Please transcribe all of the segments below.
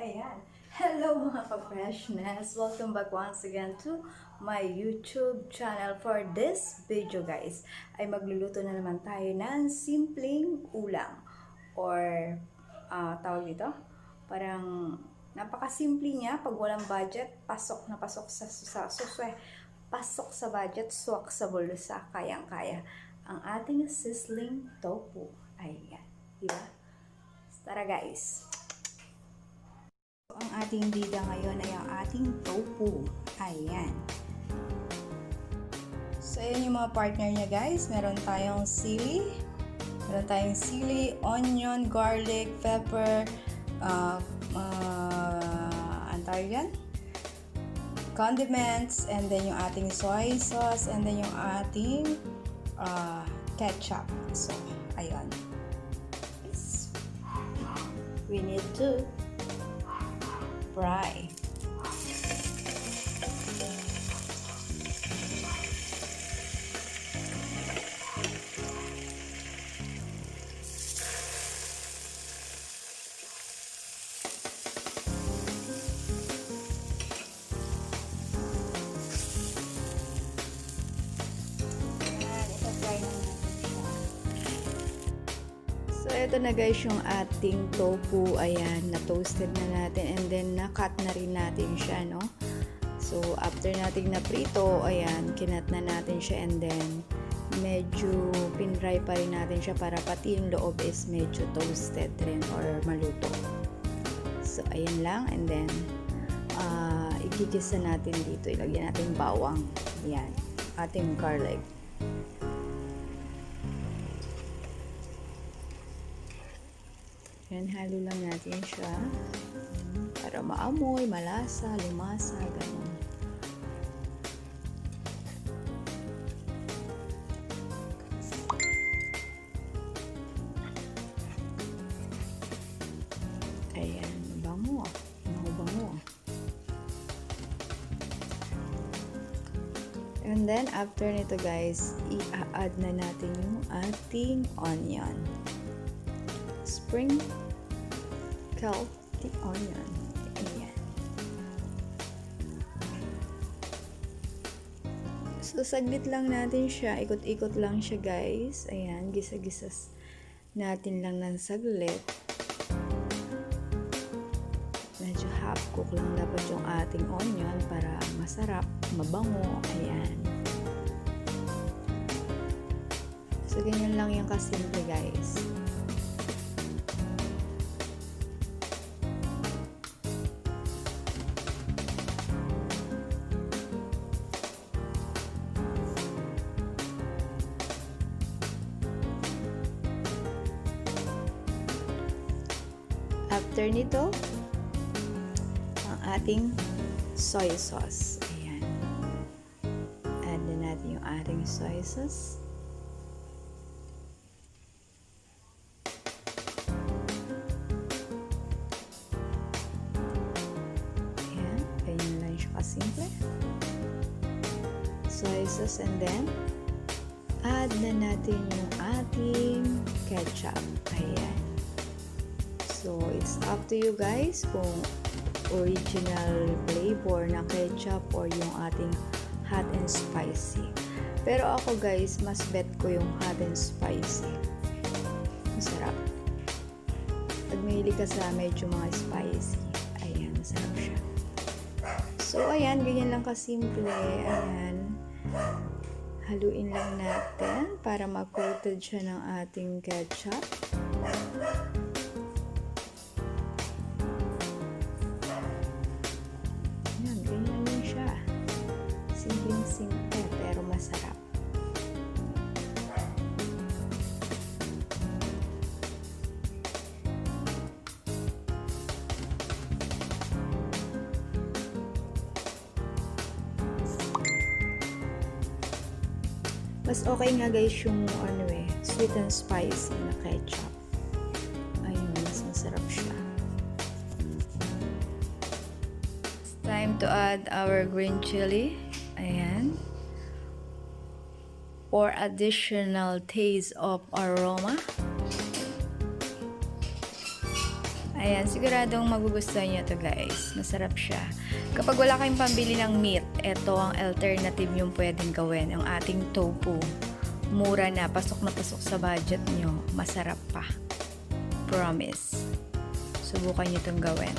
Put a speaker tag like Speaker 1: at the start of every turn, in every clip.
Speaker 1: Ayan. Hello mga ka-freshness! Welcome back once again to my YouTube channel. For this video guys, ay magluluto na naman tayo ng simpleng ulam. Or, tawag dito, parang napakasimple niya. Pag walang budget, pasok na pasok pasok sa budget, swak sa bulsa, kayang-kaya. Ang ating sizzling tofu. Ayan. Diba? Tara guys! Ang ating bida ngayon ay ang ating tofu. Ayan. So, ayan yung mga partner niya guys. Meron tayong sili, onion, garlic, pepper, yan? Condiments, and then yung ating soy sauce, and then yung ating ketchup. So, ayan. We need to fry. So, ito na guys yung ating tofu. Ayan, na-toasted na natin and then na-cut na rin natin siya, no? So, after nating na-prito, ayan, kinat na natin siya and then medyo pinry pa rin natin siya para pati yung loob is medyo toasted rin or maluto. So, ayan lang and then igigisa natin dito. Ilagyan natin bawang. Ayan, ating garlic. Yan, halo lang natin siya para maamoy, malasa, lumasa, ganun. Ayan, bango. Bango. And then, after nito guys, i-add na natin yung ating onion. Sprinkle the onion. Ayan. So, saglit lang natin siya. Ikot-ikot lang siya, guys. Ayan. Gisa-gisa natin lang ng saglit. Medyo half cook lang dapat yung ating onion para masarap, mabango. Ayan. So, ganyan lang yung kasimple, guys. After nito, ang ating soy sauce. Ayan. Add na natin yung ating soy sauce. Ayan. Ganyan lang siya kasimple. Soy sauce and then, add na natin yung ating ketchup. Ayan. So, it's up to you guys kung original flavor na ketchup or yung ating hot and spicy. Pero ako guys, mas bet ko yung hot and spicy. Masarap. Pag mahilig ka sa medyo mga spicy, ayan, masarap siya. So, ayan, ganyan lang kasimple. Ayan. Haluin lang natin para mag-coated siya ng ating ketchup. Simple pero masarap. Mas okay nga guys yung sweet and spicy na ketchup. Ayun, mas masarap siya. It's time to add our green chili. Ayan. For additional taste of aroma. Ayan, siguradong magugustuhan nyo to guys. Masarap siya. Kapag wala kayong pambili ng meat, ito ang alternative yung pwedeng gawin. Ang ating tofu. Mura na pasok sa budget nyo. Masarap pa. Promise. Subukan nyo itong gawin.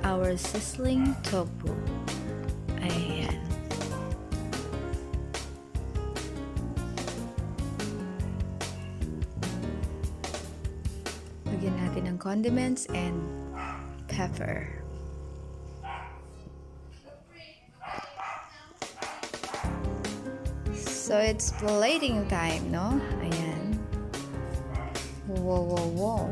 Speaker 1: Our sizzling tofu. Ayan. Lagyan natin ng condiments and pepper. So, it's plating time, no? Ayan. Wow, wow, wow.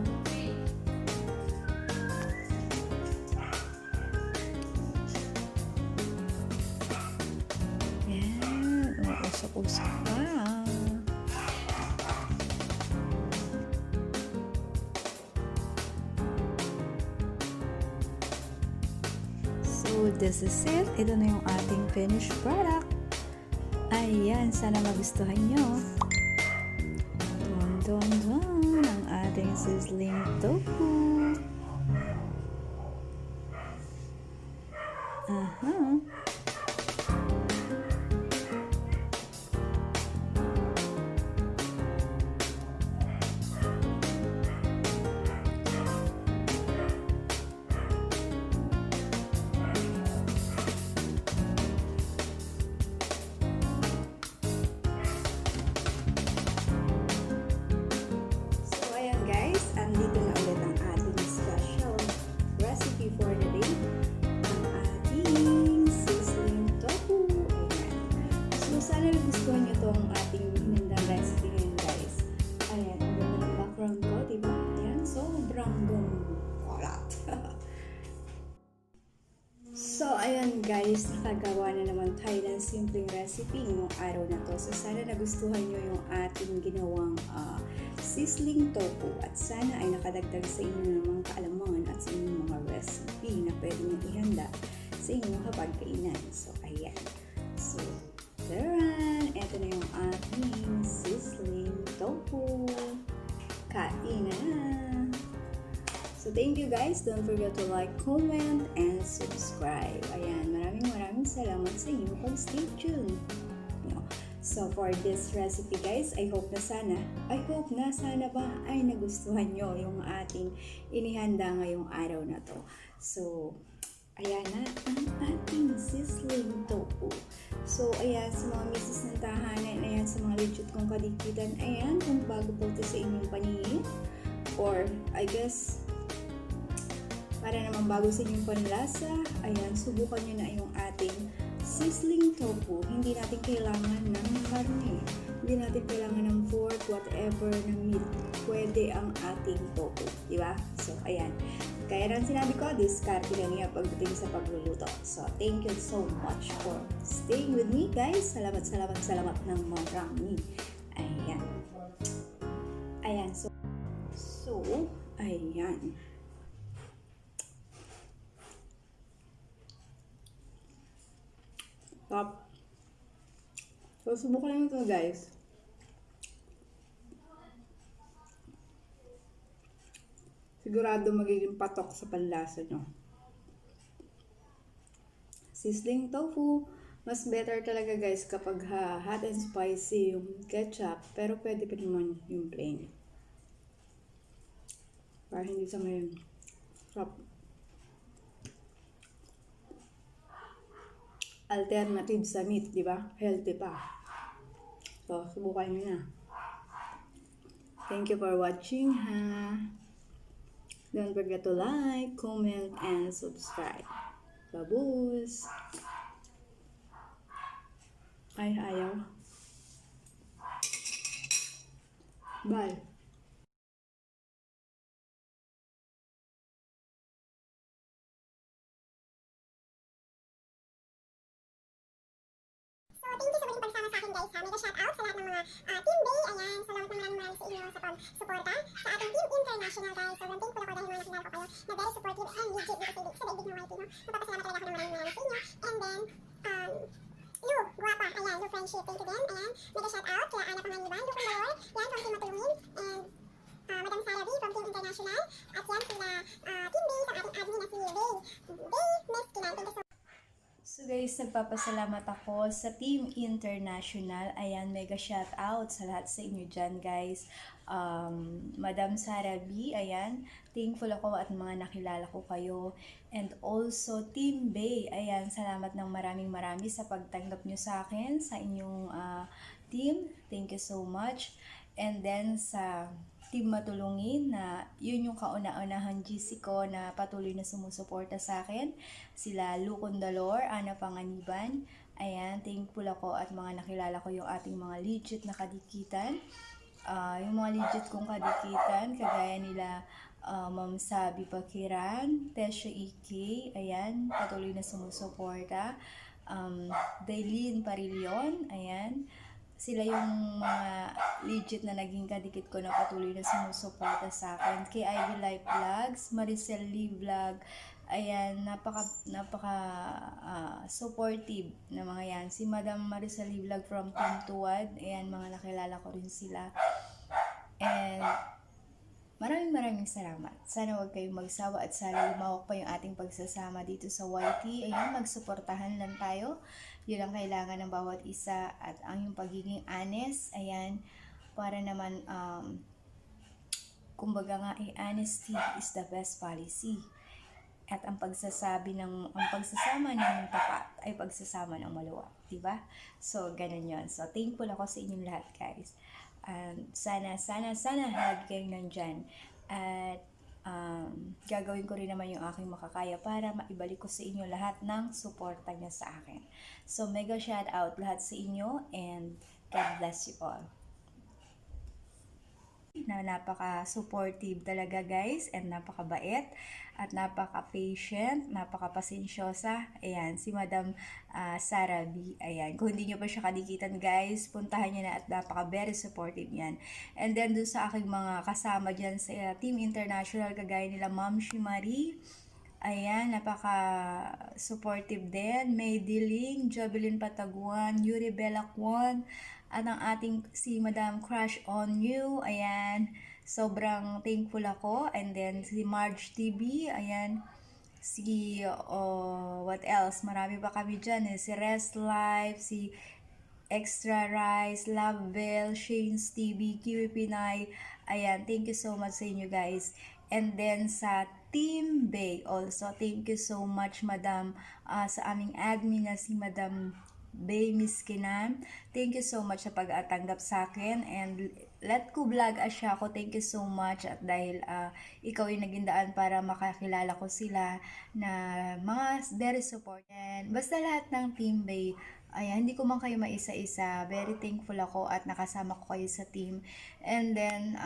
Speaker 1: Ayan. Usok-usok pa. So, this is it. Ito na yung ating finished product. Ayan, sana magustuhan nyo. Don ang ating sizzling tofu. Aha. For the day, ang ating sizzling tofu. Ayan. So, sana nagustuhan nyo itong ating hinandang recipe ngayon, guys. Ayan, ang ganda ng background ko, diba? Ayan, sobrang kulat. So, ayan guys, nakagawa na naman tayo ng simpleng recipe ngayong araw na to. So, sana nagustuhan nyo yung ating ginawang sizzling tofu at sana ay nakadagdag sa inyo ng mga kaalaman at sa inyong mga recipe na pwede nyo ihanda sa inyong hapagkainan. So, ayan. So, taran! Ito na yung ating sizzling tofu. Kain na! So, thank you guys. Don't forget to like, comment, and subscribe. Ayan, maraming salamat sa inyong pag-stay tuned. So, for this recipe guys, I hope na sana ba ay nagustuhan nyo yung ating inihanda ngayong araw na to. So, ayan na ang ating sizzling tofu. So, ayan, sa mga misis ng tahanan, ayan, sa mga legit kong kadikitan, ayan, kung bago po ito sa inyong paningin, or I guess, para naman bago sa inyong panlasa, ayan, subukan nyo na yung ating sizzling tofu. Hindi natin kailangan ng karne. Hindi natin kailangan ng pork, whatever, na meat. Pwede ang ating tofu. Diba? So, ayan. Kaya lang sinabi ko, diskarte na niya pagdating sa pagluluto. So, thank you so much for staying with me, guys. Salamat ng marami. Ayan. Ayan. So, ayan. Top. So, subukan nyo ito guys. Sigurado magiging patok sa panlasa nyo. Sizzling tofu. Mas better talaga guys kapag hot and spicy yung ketchup. Pero pwede pa naman yung plain. Para hindi sa ngayon. Top. Alternative sa meat, di ba? Healthy pa. So, subukan nyo na. Thank you for watching, ha? Don't forget to like, comment, and subscribe. Babus! Ay, ayaw. Bye!
Speaker 2: Thank you sa muling pagsama sa akin guys ha. Mega shoutout sa lahat ng mga Team Bay. Ayan, salamat ng maraming sa inyo sa pag-suporta sa ating Team International guys. So, thankful ako dahil mga nasinal ko kayo na very supportive and legit dito sa daigdig ng YT. No? Napapasalamat talaga ako ng maraming sa inyo. And then, Lu, guwapa. Ayan, Lu friendship. Thank you din. Ayan, mega shout out kaya Ana Panganiban, Lukong Balor, yan from Team Matulungin, and Madam Sarah B from Team International, at yan sila Team B sa ating admin na si Ray. Miss Kinan, thank you so much.
Speaker 1: So guys, nagpapasalamat ako sa Team International. Ayan, mega shout out sa lahat sa inyo dyan guys. Madam Sarah B, ayan, thankful ako at mga nakilala ko kayo. And also Team Bay, ayan, salamat ng maraming sa pagtanggap nyo sa akin, sa inyong team. Thank you so much. And then sa Team Matulungin na yun yung kauna-unahang GC ko na patuloy na sumusuporta sa akin. Sila Lukon Dalor, Ana Panganiban. Ayan, thankful ako at mga nakilala ko yung ating mga legit na kadikitan. Yung mga legit kong kadikitan, kagaya nila Ma'am Sabi Pakiran, Tesha EK, ayan, patuloy na sumusuporta. Daylin Parilyon, ayan. Sila yung mga legit na naging kadikit ko na patuloy na sumusuporta sa akin. Kay Ivy Life Vlogs, Maricel Lee Vlog, ayan, napaka supportive na mga yan. Si Madam Maricel Lee Vlog from Team Tuwad, ayan, mga nakilala ko rin sila. And maraming salamat. Sana huwag kayong magsawa at sana lumawak pa yung ating pagsasama dito sa YT. Ayan, magsuportahan lang tayo. Yun ang kailangan ng bawat isa at ang yung pagiging honest. Ayan, para naman, kumbaga nga, honesty is the best policy. At ang pagsasama ng tapat ay pagsasama ng maluwag, diba? So, ganun yun. So, thankful ako sa inyong lahat, guys. Sana lagi kayong nandyan. At gagawin ko rin naman yung aking makakaya para maibalik ko sa inyo lahat ng suporta niya sa akin. So, mega shout out lahat sa inyo and God bless you all. Na napaka-supportive talaga guys and napakabait at napaka-patient, napaka-pasensyosa. Ayan, si Madam Sarah B. Ayan, kung hindi nyo pa siya kadikitan guys, puntahan nyo na at napaka-very supportive yan. And then dun sa aking mga kasama dyan sa Team International, kagaya nila Ma'am Shimari, ayan, napaka-supportive din. May Diling, Jovelyn Pataguan, Yuri Belacuan, at ang ating si Madam Crush on You, ayan, sobrang thankful ako. And then si Marge TV, ayan, si, what else, marami pa kami dyan, si Rest Life, si Extra Rice, Loveville, Shane's TV, Kiwi Pinay, ayan, thank you so much sa inyo guys. And then sa Team Bay also, thank you so much Madam, sa aming admin na si Madam Bay Miskinan. Thank you so much sa pag-atanggap sa akin and let ko vlog asya ako. Thank you so much at dahil ikaw yung naging daan para makakilala ko sila na mga very support. And basta lahat ng Team Bay, ayan, hindi ko man kayo maisa-isa. Very thankful ako at nakasama ko kayo sa team. And then,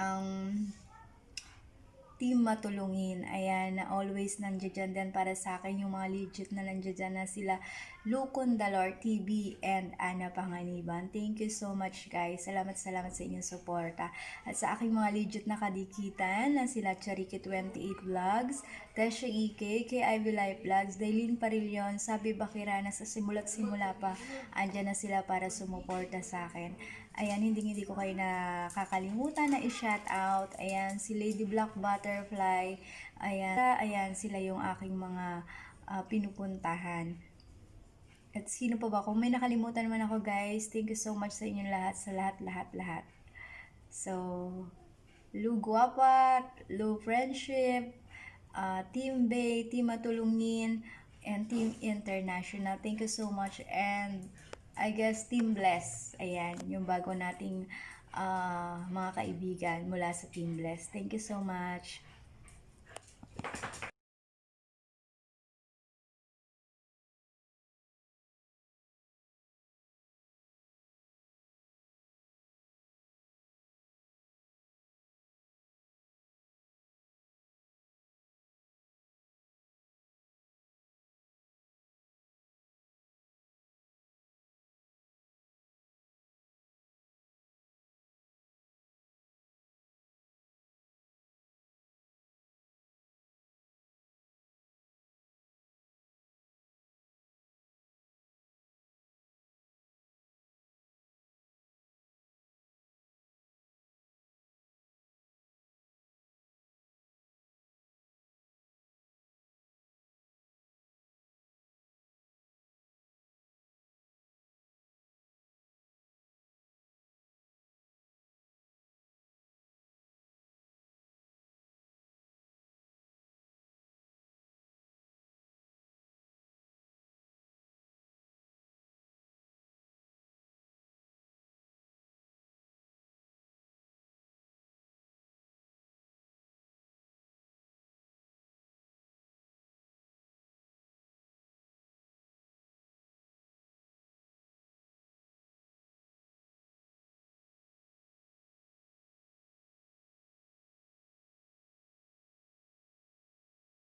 Speaker 1: Team Matulungin, ayan, na always nandiyan din para sa akin, yung mga legit na nandiyan na sila Lukon Dalor TV and Ana Panganiban. Thank you so much guys. Salamat sa inyong suporta. At sa aking mga legit na kadikitan na sila Chariki28 Vlogs, Tesha EK, kay Ivy Life Vlogs, Daylin Parilyon, Sabi Bakirana, sa simula't simula pa, andyan na sila para sumuporta sa akin. Ayan, hindi ko kayo nakakalimutan na i-shout out. Ayan, si Lady Black Butterfly. Ayan, sila yung aking mga pinupuntahan. At sino pa ba? Kung may nakalimutan man ako guys, thank you so much sa inyong lahat, sa lahat. So, Lu Guapa, Lu Friendship, Team Bay, Team Matulungin, and Team International. Thank you so much. And I guess Team Bless. Ayan, yung bago nating mga kaibigan mula sa Team Bless. Thank you so much.